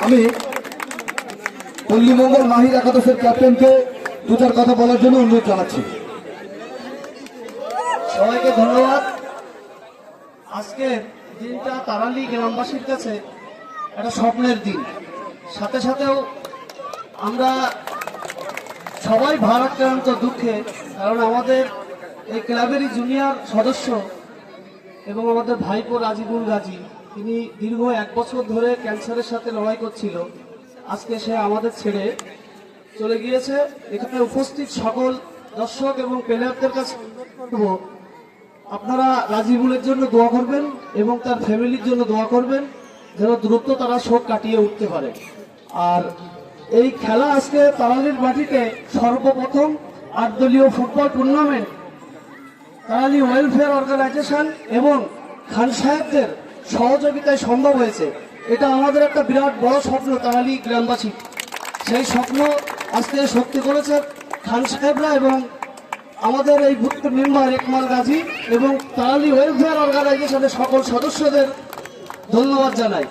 আমি পল্লীমঙ্গল মাহির একাদশের ক্যাপ্টেনকে দু চার কথা বলার জন্য অনুরোধ জানাচ্ছি। সবাইকে ধন্যবাদ। আজকের দিনটা তারালি গ্রামবাসীর কাছে একটা স্বপ্নের দিন। সাথে সাথেও আমরা সবাই ভারাক্রান্ত দুঃখে, কারণ আমাদের এই ক্লাবেরই জুনিয়র সদস্য এবং আমাদের ভাইপো রাজিবুল গাজী, তিনি দীর্ঘ 1 বছর ধরে ক্যান্সারের সাথে লড়াই করছিল। আজকে সে আমাদের ছেড়ে চলে গিয়েছে। এখানে উপস্থিত সকল দর্শক এবং প্লেয়ারদের কাছে আপনারা রাজিবুলের জন্য দোয়া করবেন এবং তার ফ্যামিলির জন্য দোয়া করবেন, যেন দ্রুত তারা শোক কাটিয়ে উঠতে পারে। আর এই খেলা আজকে তারালির মাটিতে সর্বপ্রথম 8 দলীয় ফুটবল টুর্নামেন্ট তারালি ওয়েলফেয়ার অর্গানাইজেশন এবং খান সাহেবদের সহযোগিতায় সম্ভব হয়েছে। এটা আমাদের একটা বিরাট বড় স্বপ্ন তারালি গ্রামবাসী। সেই স্বপ্ন আজকে সত্যি করেছে খান সাহেবরা এবং আমাদের এই বুথের মেম্বার একমাল গাজী এবং তারালি ওয়েলফেয়ার অর্গানাইজেশনের সকল সদস্যদের ধন্যবাদ জানাই।